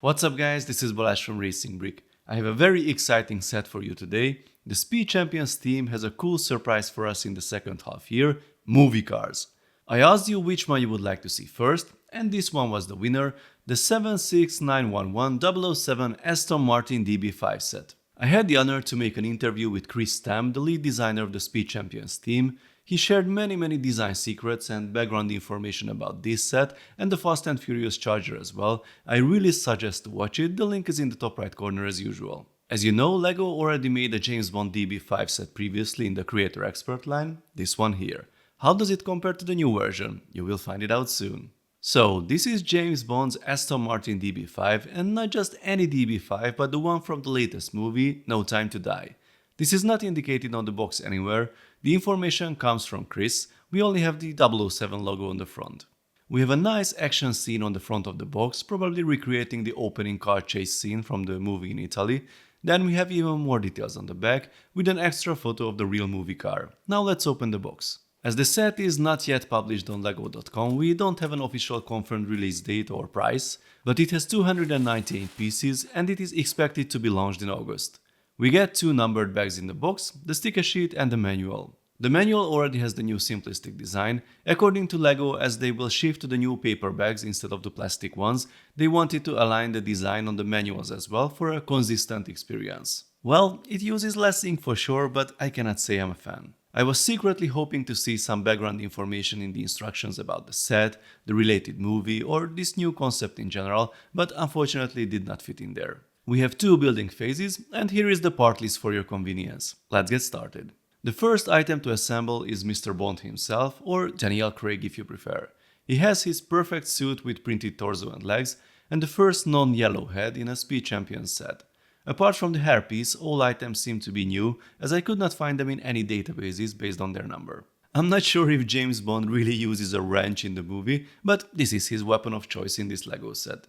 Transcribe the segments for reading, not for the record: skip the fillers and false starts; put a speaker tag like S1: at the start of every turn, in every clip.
S1: What's up guys, this is Balázs from RacingBrick. I have a very exciting set for you today. The Speed Champions team has a cool surprise for us in the second half year, movie cars. I asked you which one you would like to see first, and this one was the winner, the 76911 Aston Martin DB5 set. I had the honor to make an interview with Chris Tam, the lead designer of the Speed Champions team. He shared many design secrets and background information about this set and the Fast and Furious Charger as well. I really suggest to watch it, the link is in the top right corner as usual. As you know, LEGO already made a James Bond DB5 set previously in the Creator Expert line, this one here. How does it compare to the new version? You will find it out soon. So, this is James Bond's Aston Martin DB5, and not just any DB5 but the one from the latest movie, No Time to Die. This is not indicated on the box anywhere, the information comes from Chris, we only have the 007 logo on the front. We have a nice action scene on the front of the box, probably recreating the opening car chase scene from the movie in Italy. Then we have even more details on the back, with an extra photo of the real movie car. Now let's open the box. As the set is not yet published on lego.com, we don't have an official confirmed release date or price, but it has 298 pieces and it is expected to be launched in August. We get two numbered bags in the box, the sticker sheet and the manual. The manual already has the new simplistic design. According to LEGO, as they will shift to the new paper bags instead of the plastic ones, they wanted to align the design on the manuals as well for a consistent experience. Well, it uses less ink for sure, but I cannot say I'm a fan. I was secretly hoping to see some background information in the instructions about the set, the related movie, or this new concept in general, but unfortunately it did not fit in there. We have two building phases, and here is the part list for your convenience. Let's get started. The first item to assemble is Mr. Bond himself, or Daniel Craig if you prefer. He has his perfect suit with printed torso and legs, and the first non-yellow head in a Speed Champions set. Apart from the hairpiece, all items seem to be new, as I could not find them in any databases based on their number. I'm not sure if James Bond really uses a wrench in the movie, but this is his weapon of choice in this LEGO set.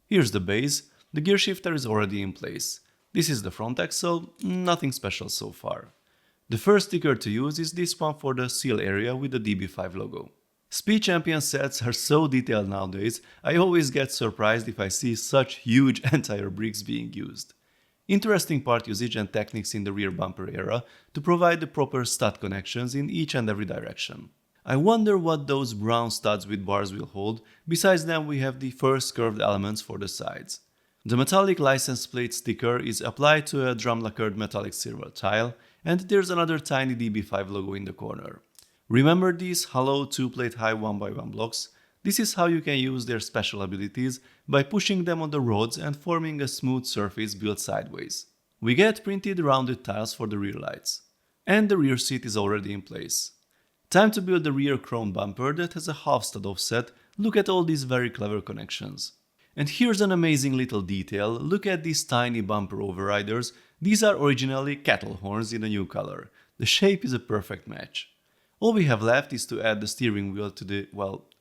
S1: Here's the base. The gear shifter is already in place. This is the front axle, nothing special so far. The first sticker to use is this one for the seal area with the DB5 logo. Speed Champion sets are so detailed nowadays, I always get surprised if I see such huge entire bricks being used. Interesting part usage and techniques in the rear bumper era to provide the proper stud connections in each and every direction. I wonder what those brown studs with bars will hold. Besides them we have the first curved elements for the sides. The metallic license plate sticker is applied to a drum lacquered metallic silver tile, and there's another tiny DB5 logo in the corner. Remember these hollow 2-plate high 1x1 blocks? This is how you can use their special abilities by pushing them on the roads and forming a smooth surface built sideways. We get printed rounded tiles for the rear lights. And the rear seat is already in place. Time to build the rear chrome bumper that has a half stud offset. Look at all these very clever connections. And here's an amazing little detail, look at these tiny bumper overriders. These are originally cattle horns in a new color. The shape is a perfect match. All we have left is to add the steering wheel to the,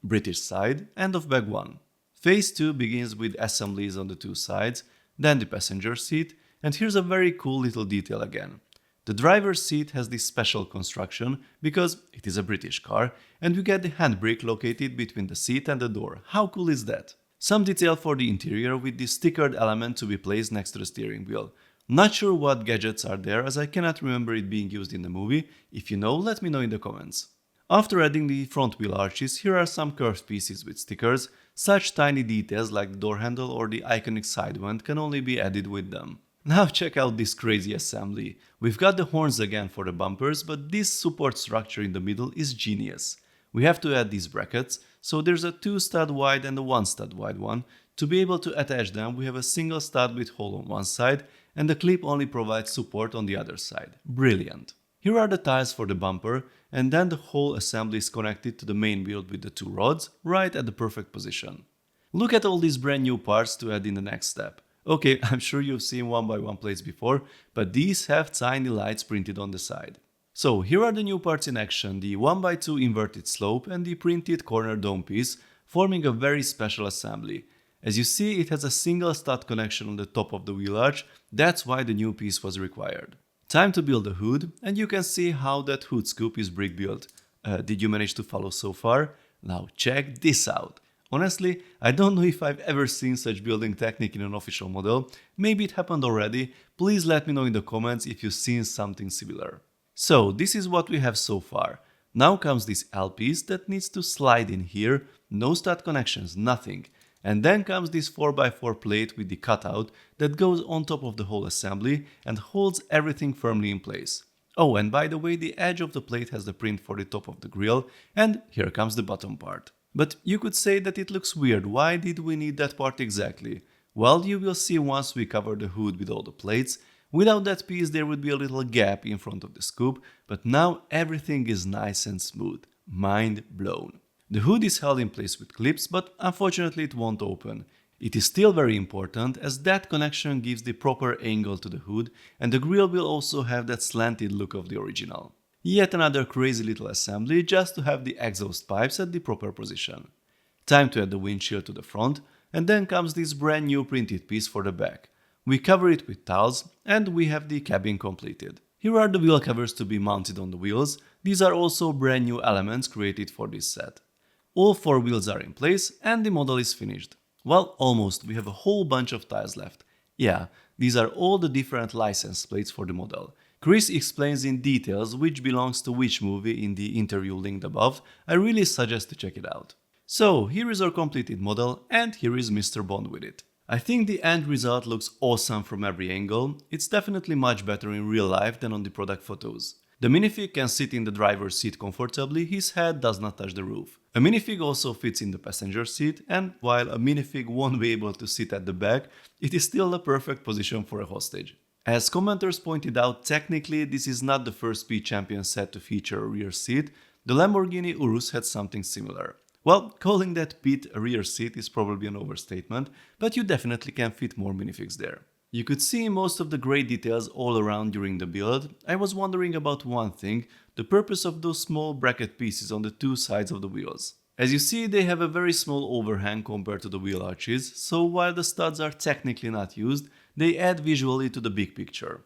S1: British side, end of bag 1. Phase 2 begins with assemblies on the two sides, then the passenger seat, and here's a very cool little detail again. The driver's seat has this special construction because it is a British car, and we get the handbrake located between the seat and the door. How cool is that? Some detail for the interior with this stickered element to be placed next to the steering wheel. Not sure what gadgets are there as I cannot remember it being used in the movie. If you know, let me know in the comments. After adding the front wheel arches, here are some curved pieces with stickers. Such tiny details like the door handle or the iconic side vent can only be added with them. Now check out this crazy assembly. We've got the horns again for the bumpers, but this support structure in the middle is genius. We have to add these brackets, so there's a 2 stud wide and a 1 stud wide one. To be able to attach them, we have a single stud with hole on one side, and the clip only provides support on the other side. Brilliant! Here are the tiles for the bumper, and then the whole assembly is connected to the main build with the two rods, right at the perfect position. Look at all these brand new parts to add in the next step. Okay, I'm sure you've seen 1x1 plates before, but these have tiny lights printed on the side. So here are the new parts in action, the 1x2 inverted slope and the printed corner dome piece, forming a very special assembly. As you see, it has a single stud connection on the top of the wheel arch, that's why the new piece was required. Time to build the hood, and you can see how that hood scoop is brick built. Did you manage to follow so far? Now check this out. Honestly, I don't know if I've ever seen such building technique in an official model. Maybe it happened already. Please let me know in the comments if you've seen something similar. So this is what we have so far. Now comes this L piece that needs to slide in here, no stud connections, nothing. And then comes this 4x4 plate with the cutout that goes on top of the whole assembly and holds everything firmly in place. Oh, and by the way, the edge of the plate has the print for the top of the grille, and here comes the bottom part. But you could say that it looks weird. Why did we need that part exactly? Well, you will see once we cover the hood with all the plates. Without that piece there would be a little gap in front of the scoop, but now everything is nice and smooth. Mind blown. The hood is held in place with clips, but unfortunately it won't open. It is still very important as that connection gives the proper angle to the hood, and the grille will also have that slanted look of the original. Yet another crazy little assembly just to have the exhaust pipes at the proper position. Time to add the windshield to the front, and then comes this brand new printed piece for the back. We cover it with tiles and we have the cabin completed. Here are the wheel covers to be mounted on the wheels. These are also brand new elements created for this set. All 4 wheels are in place and the model is finished. Well, almost, we have a whole bunch of tiles left. Yeah, these are all the different license plates for the model. Chris explains in details which belongs to which movie in the interview linked above. I really suggest to check it out. So, here is our completed model and here is Mr. Bond with it. I think the end result looks awesome from every angle. It's definitely much better in real life than on the product photos. The minifig can sit in the driver's seat comfortably, his head does not touch the roof. A minifig also fits in the passenger seat, and while a minifig won't be able to sit at the back, it is still the perfect position for a hostage. As commenters pointed out, technically this is not the first Speed Champion set to feature a rear seat. The Lamborghini Urus had something similar. Well, calling that pit a rear seat is probably an overstatement, but you definitely can fit more minifigs there. You could see most of the great details all around during the build. I was wondering about one thing, the purpose of those small bracket pieces on the 2 sides of the wheels. As you see, they have a very small overhang compared to the wheel arches, so while the studs are technically not used, they add visually to the big picture.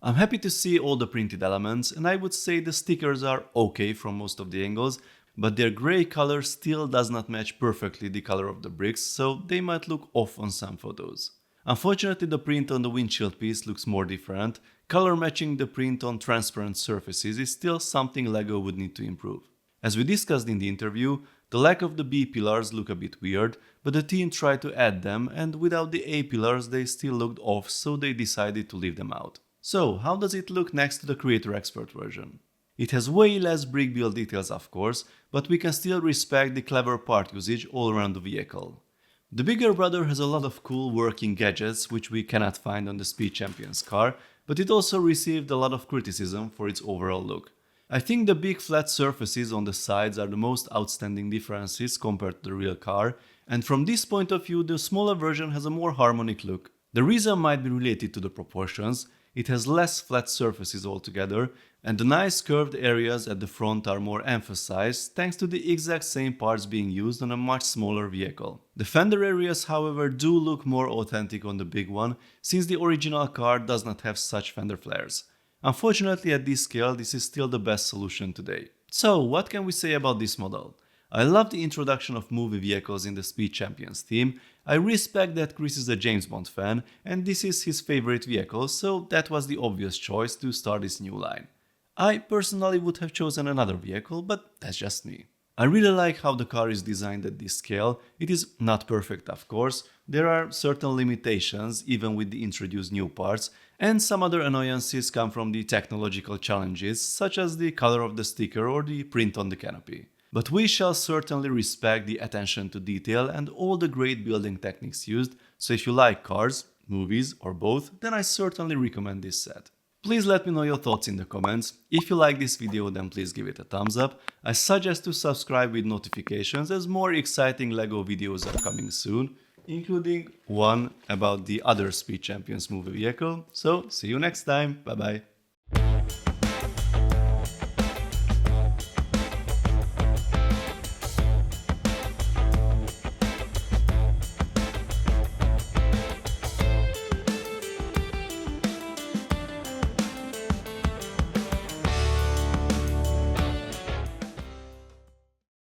S1: I'm happy to see all the printed elements, and I would say the stickers are okay from most of the angles, but their grey color still does not match perfectly the color of the bricks, so they might look off on some photos. Unfortunately, the print on the windshield piece looks more different. Color matching the print on transparent surfaces is still something LEGO would need to improve. As we discussed in the interview, the lack of the B pillars look a bit weird, but the team tried to add them, and without the A pillars they still looked off, so they decided to leave them out. So, how does it look next to the Creator Expert version? It has way less brick build details of course, but we can still respect the clever part usage all around the vehicle. The bigger brother has a lot of cool working gadgets which we cannot find on the Speed Champions car, but it also received a lot of criticism for its overall look. I think the big flat surfaces on the sides are the most outstanding differences compared to the real car, and from this point of view the smaller version has a more harmonic look. The reason might be related to the proportions. It has less flat surfaces altogether, and the nice curved areas at the front are more emphasized thanks to the exact same parts being used on a much smaller vehicle. The fender areas, however, do look more authentic on the big one, since the original car does not have such fender flares. Unfortunately, at this scale, this is still the best solution today. So, what can we say about this model? I love the introduction of movie vehicles in the Speed Champions theme. I respect that Chris is a James Bond fan and this is his favorite vehicle, so that was the obvious choice to start this new line. I personally would have chosen another vehicle, but that's just me. I really like how the car is designed at this scale. It is not perfect, of course. There are certain limitations even with the introduced new parts, and some other annoyances come from the technological challenges, such as the color of the sticker or the print on the canopy. But we shall certainly respect the attention to detail and all the great building techniques used, so if you like cars, movies or both, then I certainly recommend this set. Please let me know your thoughts in the comments. If you like this video, then please give it a thumbs up. I suggest to subscribe with notifications as more exciting LEGO videos are coming soon, including one about the other Speed Champions movie vehicle. So see you next time, bye bye.